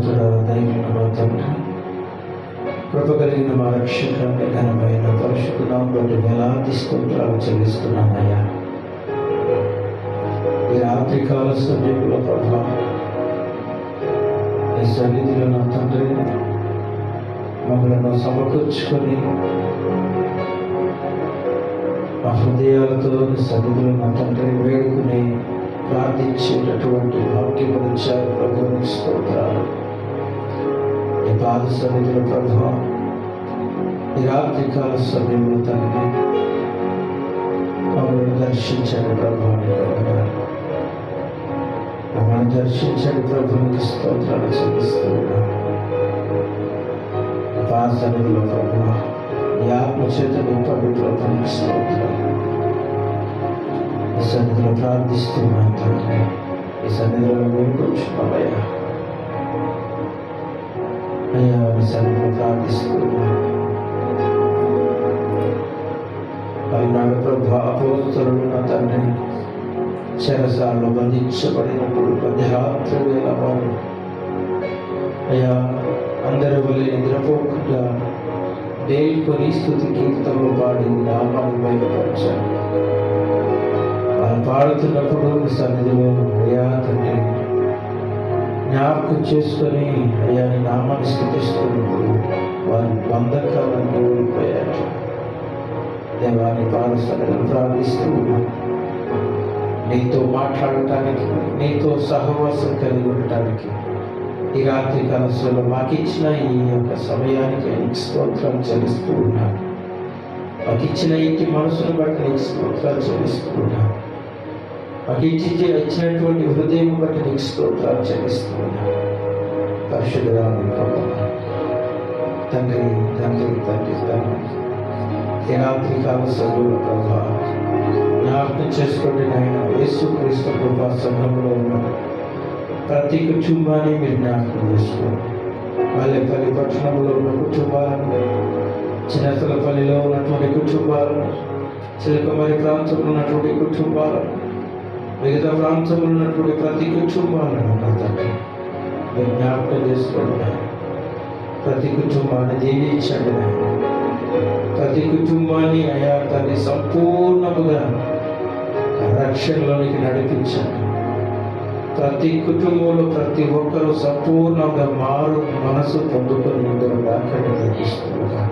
మహోన్నతుడా, దైవమున్న మా తండ్రి, కృప కలిగిన మా రక్షక, ఘనమైన పరిశుద్ధ నామములో వేలాది స్తోత్రాలు చెల్లిస్తున్నానయ్యా. ఈ రాత్రికాల సమయంలో ప్రభా, నీ సన్నిధిలో నా తండ్రి మమ్మల్ని సమకూర్చుకొని మా హృదయాలతో నీ సన్నిధిలో నా తండ్రి వేడుకుని ప్రార్థించేటటువంటి భాగ్యపరిచారు ప్రభువునికి స్తోత్రాలు. నీ పాద సన్నిధిలో ప్రభా, ఈ రాత్రికాల సమయంలో తండ్రి మమ్మల్ని దర్శించండి ప్రభువుని, మమ్మల్ని దర్శించండి ప్రభువునికి స్తోత్రాలు చెల్లిస్తున్నాను. పాద సన్నిధిలో ప్రభా, నీ ఆత్మచేత నింపండి ప్రభువునికి స్తోత్రాలు. ఈ సన్నిధిలో ప్రార్థిస్తున్నాను తండ్రి, ఈ సన్నిధిలో వేడుకొచ్చుకోవయ్యా. అయ్యా, నీ సన్నిధిలో ప్రార్థిస్తున్నాను. పైనాడు ప్రభా, అపోస్తలుడు నా తండ్రి చెరసాలలో బంధించబడినప్పుడు మధ్యరాత్రి వేళ వారు అయ్యా అందరి వల్ల నిద్రపోకుండా దేవుని స్తుతి కీర్తనలు పాడి నామాన్ని బయలుపరిచారు. వాళ్ళు పాడుతున్నప్పుడు సన్నిధిలో అయ్యా తండ్రి జ్ఞాపకం చేసుకొని అయ్యా నీ నామాన్ని స్తుతిస్తున్నప్పుడు వారి బంధకాలన్నీ ఓడిపోయారు. దేవాన్ని పాద సన్నిధిలో ప్రార్థిస్తూ ఉన్నాను, నీతో మాట్లాడటానికి, నీతో సహవాసం కలిగి ఉండటానికి ఈ రాత్రి కాలంలో మాకు ఇచ్చిన ఈ యొక్క సమయానికి నీకు స్తోత్రాలు చెల్లిస్తూ ఉన్నాను. మాకు ఇచ్చిన ఇంటి మనసును బట్టి నీకు స్తోత్రాలు చెల్లిస్తూ ఉన్నాను. మాకు ఇచ్చినటువంటి హృదయం బట్టి నీకు స్తోత్రాలు చెల్లిస్తూ ఉన్నాను. పరిశుద్ధురాలు తండ్రి తండ్రి తండ్రి తండ్రి ఈ రాత్రి కాలంలో ప్రభా జ్ఞాపకం చేసుకోండి నాయన. యేసుక్రీస్తు కృపా సంఘంలో ఉన్న ప్రతి కుటుంబాన్ని మీరు జ్ఞాపకం చేసుకోండి. పల్లెపల్లి పట్టణంలో ఉన్న కుటుంబాలను, చిన్నతలపల్లిలో ఉన్నటువంటి కుటుంబాలను, చిలకమరి ప్రాంతంలో ఉన్నటువంటి కుటుంబాలను, మిగతా ప్రాంతంలో ఉన్నటువంటి ప్రతి కుటుంబాలను తండ్రి మీరు జ్ఞాపకం చేసుకోండి. ప్రతి కుటుంబాన్ని దీవించండి. ప్రతి కుటుంబాన్ని అయా తల్లి సంపూర్ణముగా రక్షణలోనికి నడిపించండి. ప్రతి కుటుంబంలో ప్రతి ఒక్కరూ సంపూర్ణంగా మారు మనసు పొందుకొని ముందుకు దాకా నడిపిస్తున్నారు.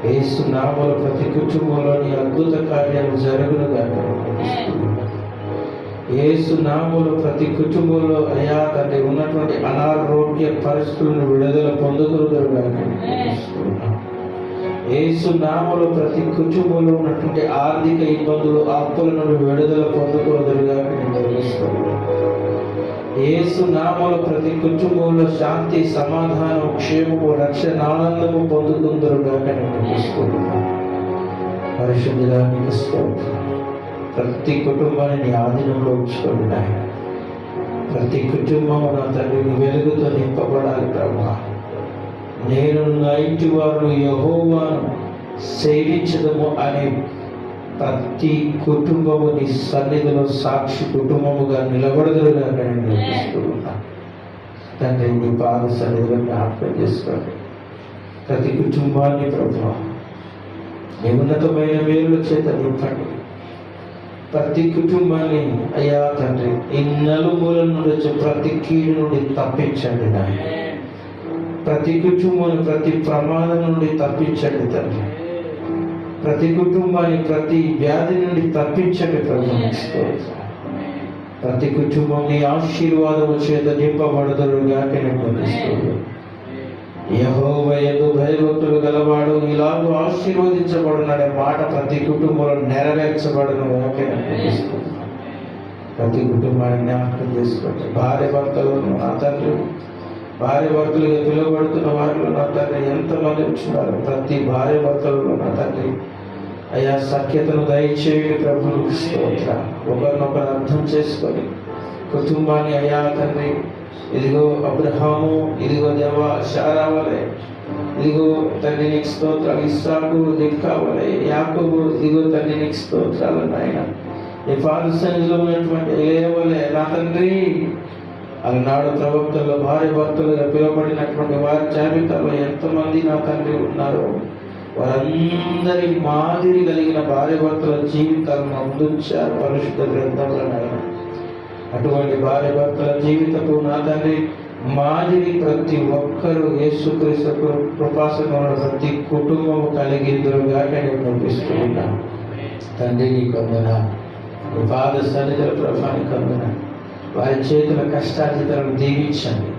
యేసు నామములో ప్రతి కుటుంబంలోని అద్భుత కార్యాలు జరుగునుగా నడిపిస్తున్నారు. యేసు నామములో ప్రతి కుటుంబంలో అయా తండ్రి ఉన్నటువంటి అనారోగ్య పరిస్థితులను విడుదల పొందుకునుగా నడిపిస్తున్నారు. యేసు నామములో ప్రతి కుటుంబంలో ఉన్నటువంటి ఆర్థిక ఇబ్బందులు, అప్పుల నుండి విడుదల పొందుకోదురుగా నిర్వహిస్తున్నాను. యేసు నామములో ప్రతి కుటుంబంలో శాంతి, సమాధానం, క్షేమము, రక్షణ, ఆనందము పొందుతుందరుగా నిర్వహిస్తున్నాను. పరిశుద్ధుడా నీకు స్తోత్రం. ప్రతి కుటుంబాన్ని నీ ఆధీనంలో ఉంచుకోండి నాయన. ప్రతి కుటుంబం నా తండ్రిని వెలుగుతో నింపబడాలి ప్రభా. నేను నా ఇంటి వారు యెహోవాను సేవించదము అనే ప్రతి కుటుంబము నీ సన్నిధిలో సాక్షి కుటుంబముగా నిలబడదురుగా నేను నిర్మిస్తున్నాను. తండ్రి నీ పాద సన్నిధిలో జ్ఞాపకం చేసుకోండి. ప్రతి కుటుంబాన్ని ప్రభు నీ ఉన్నతమైన మేలుల చేత నింపండి. ప్రతి కుటుంబాన్ని అయ్యా తండ్రి ఈ నలుమూల నుండి వచ్చే ప్రతి కీడు నుండి తప్పించండి నాయన. ప్రతి కుటుంబాన్ని ప్రతి ప్రమాదం నుండి తప్పించండి తండ్రి. ప్రతి కుటుంబాన్ని ప్రతి వ్యాధి నుండి తప్పించండి ప్రభు. ప్రతి కుటుంబం నీ ఆశీర్వాదము చేత నింపబడదురుగా నిర్వహిస్తుంది. యెహోవా యందు భయభక్తులు గలవాడు ఇలాగూ ఆశీర్వదించబడుననే మాట ప్రతి కుటుంబంలో నెరవేర్చబడునుగా నిర్వహిస్తుంది. ప్రతి కుటుంబాన్ని జ్ఞాపకం చేసుకోండి. భార్య భర్తలను నా తండ్రి, భార్య భర్తలుగా పిలువబడుతున్న వారిలో నా తండ్రి ఎంతమంది ఉంటున్నారు. ప్రతి భార్య భర్తలలో నా తండ్రి అయ్యా సఖ్యతను దయచేయండి ప్రభువుకు స్తోత్రం. ఒకరినొకరు అర్థం చేసుకొని కుటుంబాన్ని అయ్యా తండ్రి ఇదిగో అబ్రహాము, ఇదిగో దేవా శారా వలె, ఇదిగో తండ్రి నీకు స్తోత్రాలు, ఇస్సాకు రిబ్కా వలె, యాకోబు ఇదిగో తండ్రి నీకు స్తోత్రాలు నాయన. ఈ పాద సన్నిధిలో ఉన్నటువంటి ఎలీయా వలె నా తండ్రి అలనాడు ప్రవక్తల్లో భార్య భర్తలుగా పిలువబడినటువంటి వారి జాబితాలో ఎంతమంది నా తండ్రి ఉన్నారో వారందరి మాదిరి కలిగిన భార్య భర్తల జీవితాలను అందించారు పరిశుద్ధ గ్రంథంలో. అటువంటి భార్య భర్తల జీవితపు నా తండ్రి మాదిరి ప్రతి ఒక్కరూ యేసుక్రీస్తు కృపాసనంలో ప్రతి కుటుంబం కలిగిందురుగా నేను పంపిస్తూ ఉన్నాను. తండ్రి నీకు వందనాలు, నీ పాద సన్నిధిలో ప్రభానికి వందనాలు. వారి చేతుల కష్టార్జితలను దీవించండి,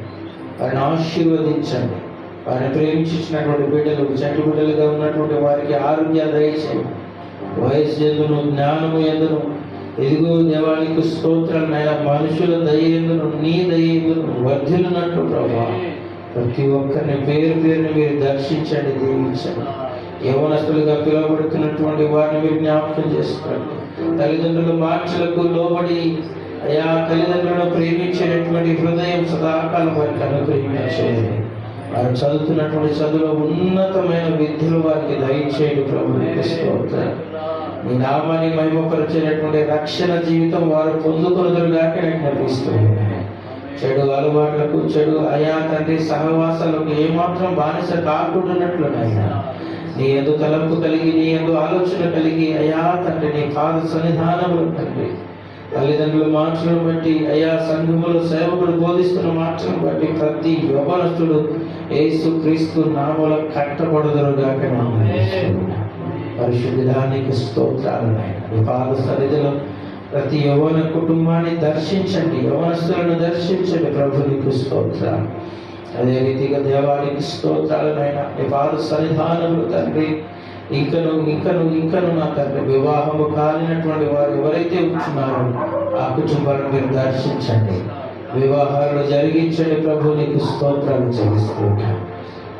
వారిని ఆశీర్వదించండి. వారిని ప్రేమించినటువంటి బిడ్డలు, చెట్టు బిడ్డలుగా ఉన్నటువంటి వారికి ఆరోగ్యాలు దయచేయండి. వయస్సు ఎందును, జ్ఞానము ఎందును, ఎదుగు దేవానికి స్తోత్రాలనైనా మనుషుల దయ్యందును నీ దయ్యందును వర్ధిల్లునట్లు ప్రభావ ప్రతి ఒక్కరిని పేరు పేరుని మీరు దర్శించండి, దీవించండి. యవనస్తులుగా పిలువబడుతున్నటువంటి వారిని మీరు జ్ఞాపకం చేసుకోండి. తల్లిదండ్రుల మార్చలకు లోబడి అయా తల్లిదండ్రులను ప్రేమించేటటువంటి హృదయం సదాకాలం వారికి అనుగ్రహించేది. వారు చదువుతున్నటువంటి చదువులో ఉన్నతమైన విద్యలు వారికి దయచేయండి ప్రభు. నీ నామాన్ని మహిమపరిచేటటువంటి రక్షణ జీవితం వారు పొందుకొనుదురుగాక నేను నడిపిస్తున్నాను. చెడు అలవాట్లకు, చెడు అయా తండ్రి సహవాసాలకు ఏమాత్రం బానిస కాకుండానట్లునైనా నీ యందు తలంపు కలిగి, నీ యందు ఆలోచన కలిగి అయా తండ్రి నీ పాద సన్నిధానములు తండ్రి తల్లిదండ్రుల మాటలను బట్టి అయా సంఘములు సేవకుడు బోధిస్తున్న మాటలను బట్టి ప్రతి యవనస్తుడు యేసు క్రీస్తు నామములో కట్టబడుదురుగాక పరిశుద్ధానికి స్తోత్రాలు. నీ పాద సన్నిధిలో ప్రతి యవన కుటుంబాన్ని దర్శించండి, యవనస్తులను దర్శించండి ప్రభు. నీకు స్తోత్రాలు. అదే రీతిగా దేవానికి స్తోత్రాలనైనా నీ పాద సన్నిధానములు తండ్రి ఇంకను నా తండ్రి వివాహము కాలినటువంటి వారు ఎవరైతే ఉంటున్నారో ఆ కుటుంబాలను మీరు దర్శించండి, వివాహాలు జరిగించండి ప్రభు. నీకు స్తోత్రాలు చెల్లిస్తూ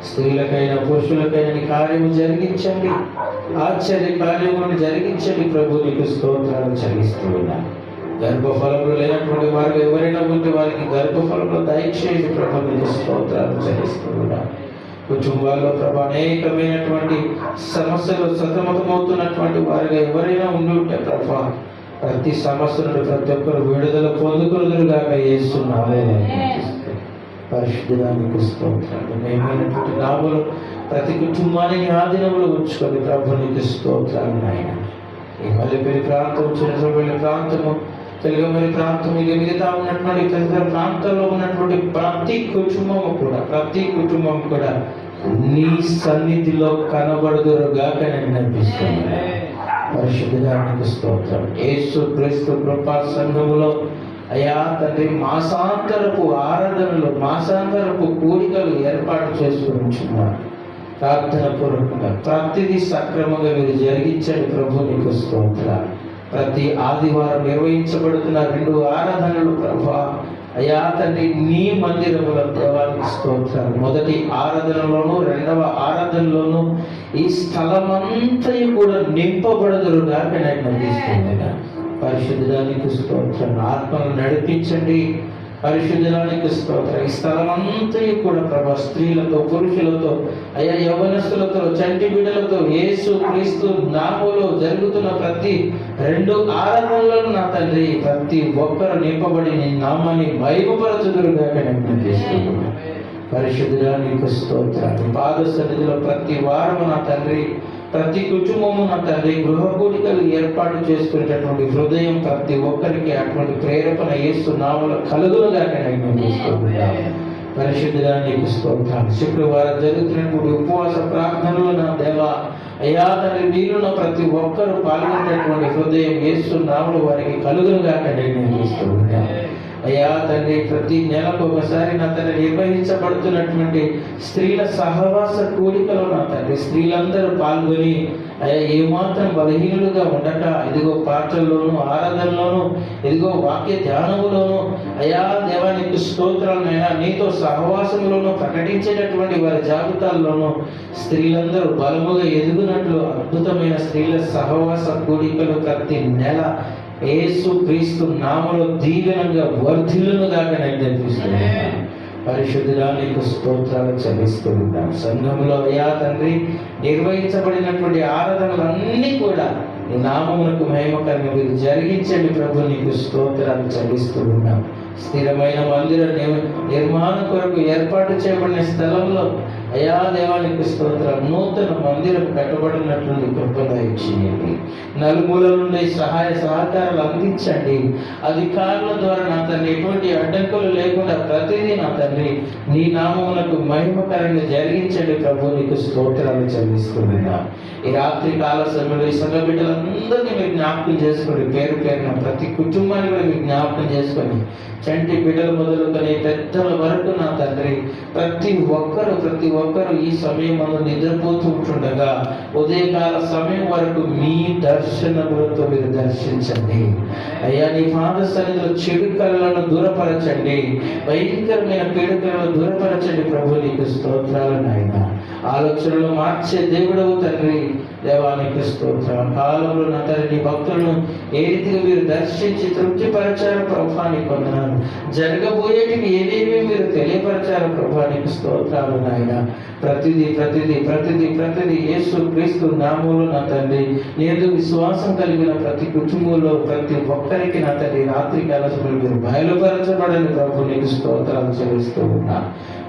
స్త్రీలకైనా పురుషులకైనా నీ కార్యము జరిగించండి, ఆశ్చర్య కార్యములను జరిగించండి ప్రభు. నీకు స్తోత్రాలు చెల్లిస్తూ ఉన్నాను. గర్భఫలములు లేనటువంటి వారు ఎవరైనా ఉంటే వారికి గర్భఫలములు దయచేయండి ప్రభు. నీకు స్తోత్రాలు చెల్లిస్తూ ఉన్నాను. కుటుంబాల్లో ప్రభు అనేకమైనటువంటి సమస్యలు సతమతమవుతున్నటువంటి వారిగా ఎవరైనా ఉండి ఉంటే ప్రభు ప్రతి సమస్య నుండి ప్రతి ఒక్కరు విడుదల పొందుకులుగాక చేస్తున్నాము. పరిశుద్ధానికి స్తోత్రాలు. మేమైనటువంటి నామలు ప్రతి కుటుంబాన్ని ఆధీనంలో ఉంచుకొని ప్రభు నీకు స్తోత్రాలు. నాయన ఈ మల్లెపల్లి ప్రాంతం, చిన్నపల్లి ప్రాంతము, తెలుగుమల్లి ప్రాంతం, ఇక మిగతా ఉన్నటువంటి తదితర ప్రాంతాల్లో ఉన్నటువంటి ప్రతి కుటుంబం కూడా నీ సన్నిధిలో కనబడుదురుగాక నేను నడిపిస్తున్నాను. పరిశుద్ధానికి స్తోత్రం. యేసు క్రీస్తు కృపా సంఘములో అయా తండ్రి మాసాంతరపు ఆరాధనలు, మాసాంతరపు కూడికలు ఏర్పాటు చేసుకుంటున్నారు. ప్రార్థన పూర్వకంగా ప్రతిదీ సక్రమంగా మీరు జరిగించండి ప్రభు. నీకు స్తోత్రాలు. ప్రతి ఆదివారం నిర్వహించబడుతున్న 2 ఆరాధనలు ప్రభా అయా తండ్రి నీ మందిరములో దేవానికి స్తోత్రాలు. మొదటి ఆరాధనలోను, 2వ ఆరాధనలోను ఈ స్థలమంతయు కూడా నింపబడదురుగాక నేను నడిపిస్తున్నాను. పరిశుద్ధానికి స్తోత్రం. ఆత్మను నడిపించండి. పరిశుద్ధానికి స్తోత్రం. ఈ స్థలమంతయు కూడా ప్రభా స్త్రీలతో, పురుషులతో, అయా యవనస్తులతో, చంటి బిడ్డలతో యేసు క్రీస్తు నామములో జరుగుతున్న ప్రతి 2 ఆరాధనలను నా తండ్రి ప్రతి ఒక్కరు నింపబడి నీ నామాన్ని మహిమపరచుదురుగాక నేను చేస్తున్నాను. పరిశుద్ధానికి స్తోత్రాలు. పాద సన్నిధిలో ప్రతి వారము నా తండ్రి ప్రతి కుటుంబము నా తండ్రి గృహ కూడికలు ఏర్పాటు చేసుకునేటటువంటి హృదయం ప్రతి ఒక్కరికి అటువంటి ప్రేరేపణ యేసు నామములో కలుగునుగాక నేను తీసుకుంటున్నాను. పరిశుద్ధానికి స్తోత్రాలు. శుక్రవారం జరుగుతున్నటువంటి ఉపవాస ప్రార్థనలు నా దేవా అయ్యా తండ్రి వీలున్న ప్రతి ఒక్కరూ పాల్గొనేటటువంటి హృదయం యేసు నామములో వారికి కలుగునుగాక నేను తీసుకుంటున్నాను. అయ్యా తండ్రి ప్రతి నెలకు ఒకసారి నా తండ్రి నిర్వహించబడుతున్నటువంటి స్త్రీల సహవాస కూడికలో నా తండ్రి స్త్రీలందరూ పాల్గొని అయ్యా ఏమాత్రం బలహీనులుగా ఉండక ఇదిగో పాటల్లోనూ, ఆరాధనలోనూ, ఇదిగో వాక్య ధ్యానములోనూ అయా దేవానికి స్తోత్రాలనైనా నీతో సహవాసంలోనూ ప్రకటించేటటువంటి వారి జాబితాల్లోనూ స్త్రీలందరూ బలముగా ఎదుగునట్లు అద్భుతమైన స్త్రీల సహవాస కూడికలు ప్రతి నెల యేసు క్రీస్తు నామములో దీవెనంగా వర్ధిల్లునుగాక నేను నడిపిస్తున్నాను. పరిశుద్ధానికి స్తోత్రాలు చెల్లిస్తున్నాం. సంఘంలో అయ్యా తండ్రి నిర్వహించబడినటువంటి ఆరాధనలన్నీ కూడా నీ నామమునకు మహిమకరంగా మీరు జరిగించండి ప్రభు. నీకు స్తోత్రాలు చెల్లిస్తున్నాం. స్థిరమైన మందిర నిర్మాణం కొరకు ఏర్పాటు చేయబడిన స్థలంలో అయా దేవానికి స్తోత్రం, నూతన మందిరం కట్టబడినటువంటి కృప దయచేయండి. నలుమూల నుండి సహాయ సహకారాలు అందించండి. అధికారుల ద్వారా నా తండ్రి ఎటువంటి అడ్డంకులు లేకుండా ప్రతిదీ నా తండ్రి నీ నామమునకు మహిమకరంగా జరిగించండి ప్రభు. నీకు స్తోత్రాలు చెల్లిస్తున్నా. ఈ రాత్రి కాల సమయంలో ఈ సంఘ బిడ్డలందరినీ మీరు జ్ఞాపకం చేసుకోండి. పేరు పేరున ప్రతి కుటుంబాన్ని కూడా మీరు జ్ఞాపకం చేసుకొని, చంటి బిడ్డలు మొదలుకొని పెద్దల వరకు నా తండ్రి ప్రతి ఒక్కరు ఈ సమయం నిద్రపోతూ ఉంటుండగా ఉదయకాల సమయం వరకు మీ దర్శనములతో మీరు దర్శించండి అయ్యా. నీ పాద సన్నిధిలో చెడు కళలను దూరపరచండి, భయంకరమైన పీడకలను దూరపరచండి ప్రభు. నీకు స్తోత్రాలు నాయన. ఆలోచనలు మార్చే దేవుడవు తండ్రి, దేవానికి స్తోత్రం. కాలంలో నా తండ్రి నీ భక్తులను ఏ రీతిగా మీరు దర్శించి తృప్తిపరచారు ప్రభానికి వందనాలు. జరగబోయేటివి ఏదేమి మీరు తెలియపరచారు ప్రభానికి స్తోత్రాలు నాయన. ప్రతిదీ ప్రతిదీ ప్రతిదీ ప్రతిదీ యేసు క్రీస్తు నామములో నా తండ్రి నేను విశ్వాసం కలిగిన ప్రతి కుటుంబంలో ప్రతి ఒక్కరికి నా తండ్రి రాత్రి కాల సమయంలో మీరు బయలుపరచబడని ప్రభు నీకు స్తోత్రాలు చెల్లిస్తూ ఉన్నా.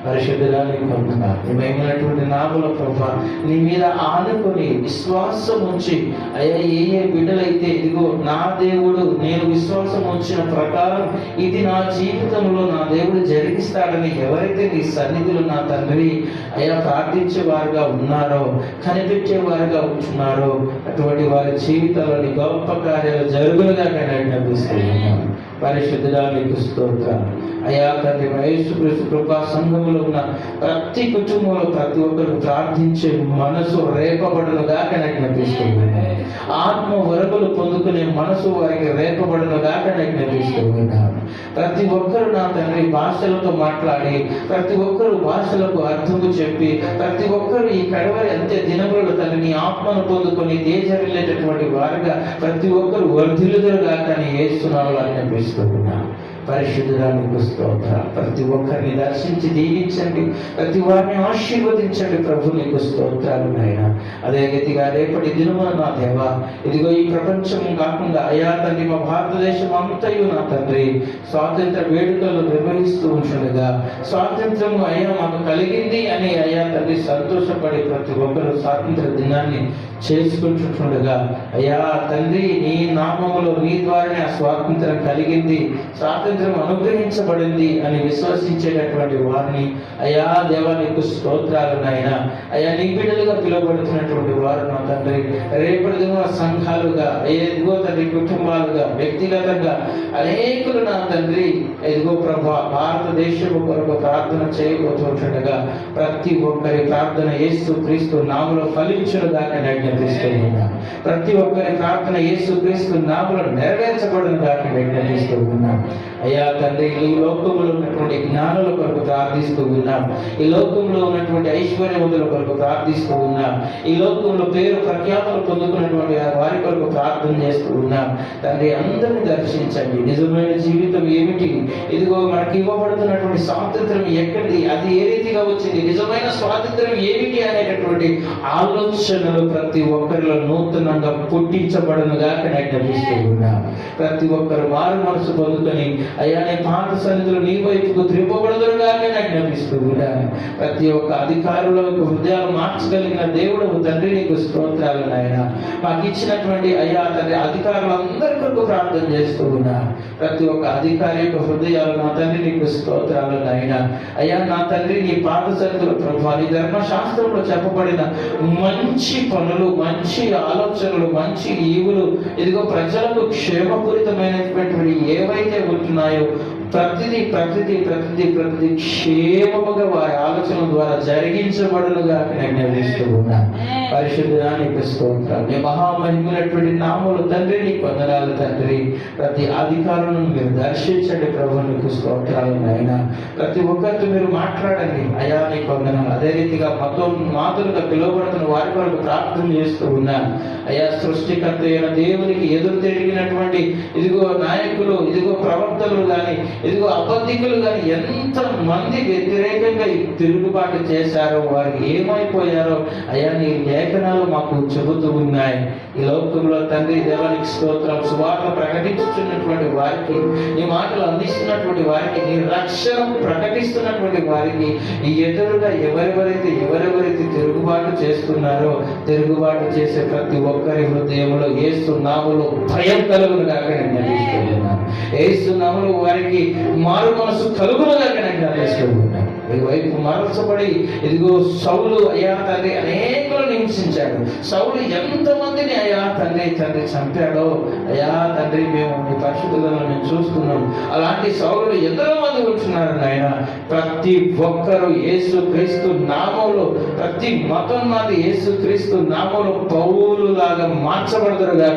పరిశుద్ధుడానికి వందనాలు. ఏమైనటువంటి నామముల ప్రభా నీ మీద ఆనుకొని విశ్వాసం ఉంచి అయ్యా ఏ బిడ్డలైతే ఇదిగో నా దేవుడు నేను విశ్వాసం ఉంచిన ప్రకారం ఇది నా జీవితంలో నా దేవుడు జరిగిస్తాడని ఎవరైతే నీ సన్నిధిలో నా తండ్రి అయ్యా ప్రార్థించేవారుగా ఉన్నారో, కనిపించేవారుగా ఉంటున్నారో అటువంటి వారి జీవితాల్లోని గొప్ప కార్యాలు జరుగులుగా నడిపిస్తున్నాను. పరిశుద్ధుడానికి స్తోత్రాలు అయ్యా తండ్రి. యేసుక్రీస్తు కృపా సంఘములో ఉన్న ప్రతి కుటుంబంలో ప్రతి ఒక్కరు ప్రార్థించే మనసు రేపబడునుగా కనిపిస్తుంది. ఆత్మ వరకులు పొందుకునే మనసు వారికి రేపబడునుగా కనిపిస్తుంది. ప్రతి ఒక్కరు నా తండ్రి భాషలతో మాట్లాడి, ప్రతి ఒక్కరు భాషలకు అర్థము చెప్పి, ప్రతి ఒక్కరు ఈ కడవరి అంత్య దినములలో తండ్రి నీ ఆత్మను పొందుకొని తేజరిల్లేటటువంటి వారుగా ప్రతి ఒక్కరు వర్ధిల్లుదురుగా కానీ యేసునామములో అనిపిస్తున్నా. పరిశుద్ధుడానికి స్తోత్రాలు. ప్రతి ఒక్కరిని దర్శించి దీవించండి, ప్రతి వారిని ఆశీర్వదించండి ప్రభు. నీకు స్తోత్రాలు నాయన. అదే రీతిగా రేపటి దినమున నా దేవా ఇదిగో ఈ ప్రపంచం కాకుండా అయ్యా తండ్రి మా భారతదేశం అంతయు నా తండ్రి స్వాతంత్ర వేడుకలు నిర్వహిస్తూ ఉంటుండగా స్వాతంత్రము అయ్యా మాకు కలిగింది అని అయ్యా తండ్రి సంతోషపడి ప్రతి ఒక్కరు స్వాతంత్ర దినాన్ని చేసుకుంటుండగా అయ్యా తండ్రి నీ నామములో నీ ద్వారానే ఆ స్వాతంత్రం కలిగింది, స్వాతంత్రం అనుగ్రహించబడింది అని విశ్వసించేటటువంటి వారిని అయ్యా దేవానికి స్తోత్రాలు నాయన. అయ్యా నీ బిడ్డలుగా పిలువబడుతున్నటువంటి వారు నా తండ్రి రేపటి దిన సంఘాలుగా ఎదుగో తండ్రి కుటుంబాలుగా వ్యక్తిగతంగా అనేకులు నా తండ్రి ఎదుగో ప్రభా భారతదేశం కొరకు ప్రార్థన చేయబోతుండగా ప్రతి ఒక్కరి ప్రార్థన యేసు క్రీస్తు నామములో ఫలించునుగా విజ్ఞాపిస్తున్నా. ప్రతి ఒక్కరి ప్రార్థన యేసు క్రీస్తు నామములో నెరవేర్చబడునుగా విజ్ఞాపిస్తున్నా. అయ్యా తండ్రి ఈ లోకంలో ఉన్నటువంటి జ్ఞానుల కొరకు ప్రార్థిస్తూ ఉన్నాం, ఈ లోకంలో ఉన్నటువంటి ఐశ్వర్యవంతుల కొరకు ప్రార్థిస్తూ ఉన్నాం, ఈ లోకంలో పేరు ప్రఖ్యాతులు పొందుకున్నటువంటి వారి కొరకు ప్రార్థన చేస్తూ ఉన్నాం. తండ్రి అందరిని దర్శించండి. నిజమైన జీవితం ఏమిటి, ఇదిగో మనకి ఇవ్వబడుతున్నటువంటి స్వాతంత్రం ఎక్కడిది, అది ఏ రీతిగా వచ్చింది, నిజమైన స్వాతంత్రం ఏమిటి అనేటటువంటి ఆలోచనలు ప్రతి ఒక్కరిలో నూతనంగా పుట్టించబడనుగా కనెక్టిస్తూ ఉన్నాం. ప్రతి ఒక్కరు మారు మనసు పొందుకొని అయ్యా నీ పాత సన్నిధిలో నీ వైపుకు త్రిప్పబడుదురుగా జ్ఞాపిస్తూ ఉన్నాను. ప్రతి ఒక్క అధికారుల హృదయాలు మార్చగలిగిన దేవుడు తండ్రి నీకు స్తోత్రాలు నాయన. మాకు ఇచ్చినటువంటి అయ్యా తండ్రి అధికారులందరి కొరకు ప్రార్థన చేస్తూ ఉన్నా. ప్రతి ఒక్క అధికారి యొక్క హృదయాలు నా తండ్రి నీకు స్తోత్రాలు నాయన. అయ్యా నా తండ్రి నీ పాత సన్నిధిలో ప్రభు నీ ధర్మశాస్త్రంలో చెప్పబడిన మంచి పనులు, మంచి ఆలోచనలు, మంచి ఈవులు ఇదిగో ప్రజలకు క్షేమపూరితమైనటువంటి ఏవైతే ఉంటున్నాయో ప్రతిదీ ప్రతిదీ ప్రతిదీ ప్రతిదీ క్షేమముగా వారి ఆలోచన ద్వారా జరిగించబడునుగా నిర్ణయిస్తూ ఉన్నా. పరిశుద్ధానికి స్తోత్రాలు. నీ మహామహిమైనటువంటి నామములు తండ్రి నీకు వందనాలు తండ్రి. ప్రతి అధికారులను మీరు దర్శించండి ప్రభు. నీకు స్తోత్రాలు నాయన. ప్రతి ఒక్కరితో మీరు మాట్లాడండి అయ్యా నీకు వందనాలు. అదే రీతిగా మాతలుగా పిలువబడుతున్న వారి కొరకు ప్రార్థన చేస్తూ ఉన్నాను అయ్యా. సృష్టికర్త అయిన దేవునికి ఎదురు తిరిగినటువంటి ఇదిగో నాయకులు, ఇదిగో ప్రవక్తలు కానీ ఇదిగో అబద్ధికులు కానీ ఎంత మంది వ్యతిరేకంగా తిరుగుబాటు చేశారో, వారు ఏమైపోయారో అయ్యా నీ లేఖనాలు మాకు చెబుతూ ఉన్నాయి. ఈ లోకంలో తండ్రి దేవానికి స్తోత్రం, సువార్త ప్రకటించుతున్నటువంటి వారికి, నీ మాటలు అందిస్తున్నటువంటి వారికి, నీ రక్షణ ప్రకటిస్తున్నటువంటి వారికి ఈ ఎదురుగా ఎవరెవరైతే తిరుగుబాటు చేస్తున్నారో, తిరుగుబాటు చేసే ప్రతి ఒక్కరి హృదయంలో యేసు నామములో భయం కలుగును గాక నేను అర్థిస్తున్నాను. యేసు నామములో వారికి మారు మనసు కలుగును గాక నేను అర్థిస్తున్నాను. ఈ వైపు మార్చబడి ఇదిగో సౌలు అయ్యా తండ్రి అనేకులను హింసించాడు. సౌలు ఎంతమందిని అయ్యా తండ్రి చంపాడో అయ్యా తండ్రి మేము మీ పరిశుద్ధులను మేము చూస్తున్నాం. అలాంటి సౌలు ఎందరో మంది ఉంటున్నారు నాయన. ప్రతి ఒక్కరూ యేసు క్రీస్తు నామంలో, ప్రతి మతం నాది యేసు క్రీస్తు నామంలో పౌరులాగా మార్చబడదురుగా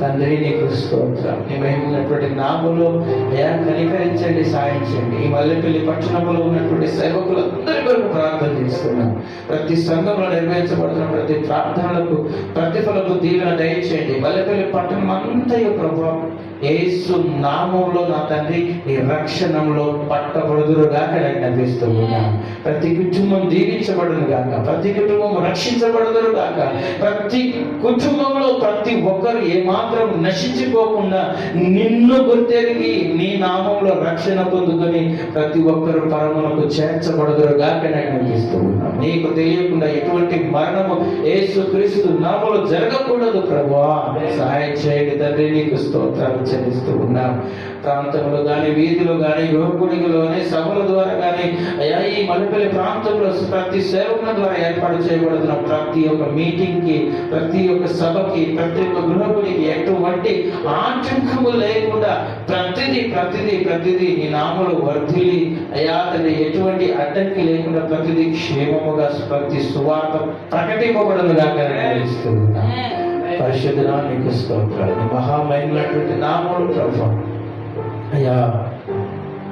తండ్రి నీకు స్తోత్రం. మేమైనటువంటి నామములో అయా కనికరించండి, సాయించండి. ఈ మల్లెపల్లి పట్టణంలో ఉన్నటువంటి సేవకులందరి కొరకు ప్రార్థన చేస్తున్నాం. ప్రతి సంఘంలో నిర్వహించబడుతున్న ప్రతి ప్రార్థనలకు ప్రతిఫలకు దీవెన దయచేయండి. మల్లెపల్లి పట్టణం అంతయు ప్రభావం యేసు నామంలో నా తండ్రి ఈ రక్షణంలో పట్టబడుదురుగాక నేను అనిపిస్తూ ఉన్నాను. ప్రతి కుటుంబం దీవించబడును గాక, ప్రతి కుటుంబం రక్షించబడుదురు గాక, ప్రతి కుటుంబంలో ప్రతి ఒక్కరు ఏమాత్రం నశించిపోకుండా నిన్ను గుర్తెరిగి నీ నామంలో రక్షణ పొందుకొని ప్రతి ఒక్కరు పరమునకు చేర్చబడుదురు గాక నేను అనిపిస్తూ ఉన్నాను. నీకు తెలియకుండా ఎటువంటి మరణము యేసు క్రీస్తు నామంలో జరగకూడదు ప్రభువా, సహాయం చేయండి తండ్రి. నీకు స్తోత్రాలు చెల్లిస్తూ ఉన్నాం. ప్రాంతంలో కానీ, వీధిలో కానీ, యువకుడిలోనే సభల ద్వారా కానీ అయ్యా ఈ మల్లెపల్లి ప్రాంతంలో ప్రతి సేవకుల ద్వారా ఏర్పాటు చేయబడుతున్న ప్రతి ఒక్క మీటింగ్ కి, ప్రతి ఒక్క సభకి, ప్రతి ఒక్క గృహకుడికి ఎటువంటి ఆటంకము లేకుండా ప్రతిదీ నీ నామములో వర్ధిల్లి అయ్యా తండ్రి ఎటువంటి అడ్డంకి లేకుండా ప్రతిదీ క్షేమముగా ప్రతి సువార్త ప్రకటింపబడునుగాక నిర్ణయిస్తూ ఉన్నాం. పరిశుద్ధుడా నీకు స్తోత్రాలు. మహామైనటువంటి నామములు ప్రభువా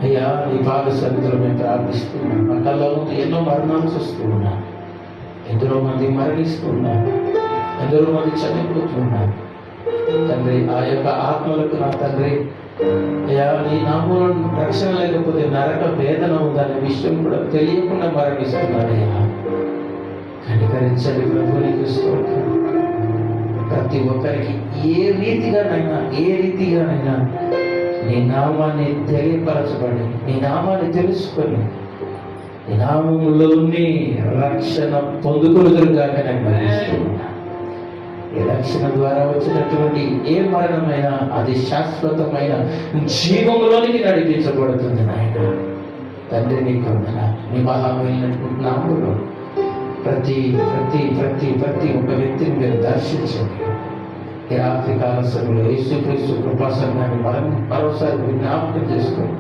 అయ్యా నీ పాద సన్నిధిలో మేము ప్రార్థిస్తున్నాం. మా కళ్ళ ముందు ఎన్నో మరణాలు చూస్తూ ఉన్నాం. ఎందరో మంది మరణిస్తున్నారు, ఎందరో మంది చనిపోతున్నారు తండ్రి. ఆ యొక్క ఆత్మలకు నా తండ్రి అయ్యా నీ నామములో రక్షణ లేకపోతే నరక వేదన ఉందనే విషయం కూడా తెలియకుండా మరణిస్తున్నారయ్యా. కనికరించండి ప్రభు, నీకు స్తోత్రం. ప్రతి ఒక్కరికి ఏ రీతిగానైనా నీ నామాన్ని తెలియపరచబడి, నీ నామాన్ని తెలుసుకొని, నీ నామములోని రక్షణ పొందుకొనుదురుగాక నేను భావిస్తున్నా. ఈ రక్షణ ద్వారా వచ్చినటువంటి ఏ మరణమైనా అది శాశ్వతమైన జీవములోనికి నడిపించబడుతుంది నాయన. తండ్రి నీకు వందనాలు. నీ మహామైనటువంటి నామములో ప్రతి ఒక్క వ్యక్తిని మీరు దర్శించండి. ఈ రాత్రి కాల సమయంలో యేసుక్రీస్తు కృపా సంఘాన్ని మరోసారి జ్ఞాపకం చేసుకోండి.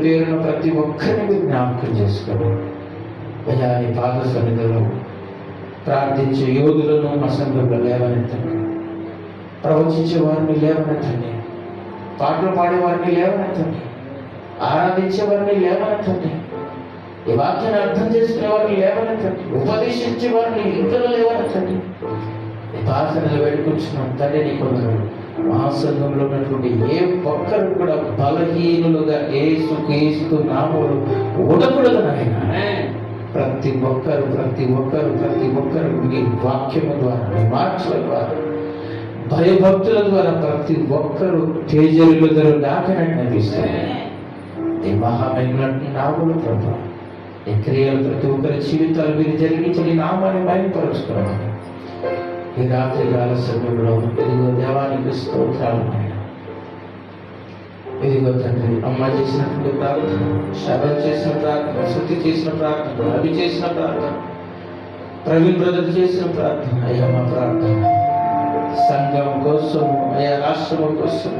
పేరున ప్రతి ఒక్కరిని మీరు జ్ఞాపకం చేసుకోండి. అయ్యా నీ పాద సన్నిధిలో ప్రార్థించే యోధులను మా సంఘంలో లేవనెత్తండి. ప్రవచించే వారిని లేవనెత్తండి. పాటలు పాడే వారిని లేవనెత్తండి. ఆరాధించే వారిని లేవనెత్తండి. ఈ వాక్యాన్ని అర్థం చేసుకునే వారిని లేవనెత్తండి. ఉపదేశించే వారిని ఇంట్లో లేవనెత్తండి. ఈ ప్రార్థనలు వేడుకుంటున్నాం తండ్రి. నీ కొందరు మా సంఘంలో ఉన్నటువంటి ఏ ఒక్కరు కూడా బలహీనులుగా యేసు నామములో ఉండకూడదు నాయన. ప్రతి ఒక్కరు నీ వాక్యము ద్వారా, నీ మాటల ద్వారా, భయభక్తుల ద్వారా ప్రతి ఒక్కరు తేజరులుదరు దాకనని అనిపిస్తుంది. ఈ మహామైన నామములు ప్రభు ఈ క్రియలు ప్రతి ఒక్కరి జీవితాలు మీరు జరిగించి నీ నామాన్ని బయలుపరుచుకోవాలి. ఈ రాత్రి కాల సమయంలో ఇదిగో దేవానికి స్తోత్రాలు నాయన. ఇదిగో తండ్రి అమ్మ చేసినటువంటి ప్రార్థన, శరణ చేసిన ప్రార్థన, శృతి చేసిన ప్రార్థన, అవి చేసిన ప్రార్థన, ప్రవీణ్ బ్రదర్ చేసిన ప్రార్థన, అయ్యా మా ప్రార్థన సంఘం కోసం, అయ్యా రాష్ట్రం కోసం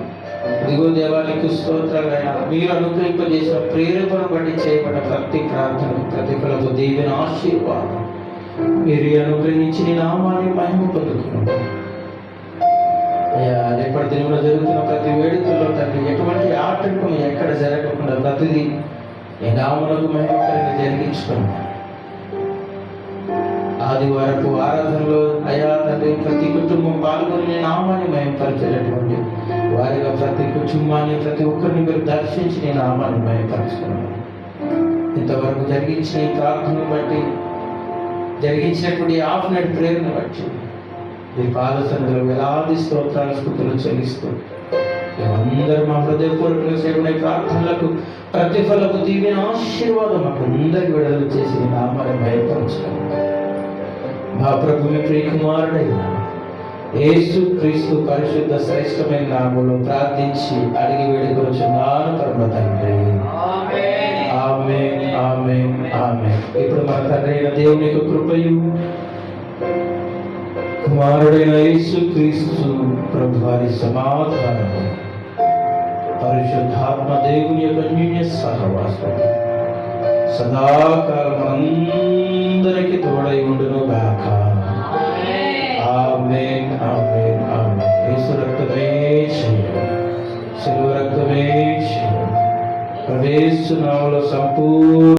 ఇదిగో దేవానికి స్తోత్రాలైనా మీరు అనుగ్రహింపజేసిన ప్రేరేపణ బట్టి చేయబడిన ప్రతి ప్రార్థన ప్రతిఫలకు దీవెన ఆశీర్వాదం మీరు అనుగ్రహించి నీ నామాన్ని మహిమ పొందుకున్నాం. అయ్యా రేపటి దినంలో జరుగుతున్న ప్రతి వేడుకల్లో తండ్రి ఎటువంటి ఆటంకం ఎక్కడ జరగకుండా ప్రతిదీ నీ నామమునకు మహిమకరంగా జరిగించుకున్నాం. ఆదివారపు ఆరాధనలో అయ్యా తండ్రి ప్రతి కుటుంబం పాల్గొని నీ నామాన్ని మహిమపరిచేటటువంటి వారిగా ప్రతి కుటుంబాన్ని ప్రతి ఒక్కరిని మీరు దర్శించి నీ నామాన్ని మహిమపరచుకున్నాను. ఇంతవరకు జరిగించిన ఈ ప్రార్థనను బట్టి, జరిగించినటువంటి హాఫ్ నైట్ ప్రేయర్ని బట్టి ఈ పాదసన్నిధిలో వేలాది స్తోత్రాలు స్తుతులు చెల్లిస్తూ మేమందరూ మా హృదయపూర్వకంగా చేయబడిన ప్రార్థనలకు ప్రతిఫలకు దీవెన ఆశీర్వాదం మాకు అందరికి విడుదల చేసి నీ నామాన్ని మహిమపరచుకున్నాను. మా ప్రభు మీ ప్రియకుమారుడైన యేసు క్రీస్తు పరిశుద్ధ శ్రేష్టమైన నామములో ప్రార్థించి అడిగి వేడుకొనుచున్నాను పరమ తండ్రి. ఆమేన్, ఆమేన్, ఆమేన్. ఇప్పుడు మన తండ్రి అయిన దేవుని యొక్క కృపయు కుమారుడైన యేసు క్రీస్తు ప్రభు వారి సమాధానము పరిశుద్ధాత్మ దేవుని యొక్క అన్యోన్య సహవాసం సదాకాలం మనందరికీ తోడై ఉండును గాక. ఆమేన్, ఆమేన్, ఆమేన్. యేసు రక్తమే జయం, శిలువ రక్తమే జయం. యేసు నామములో సంపూర్ణ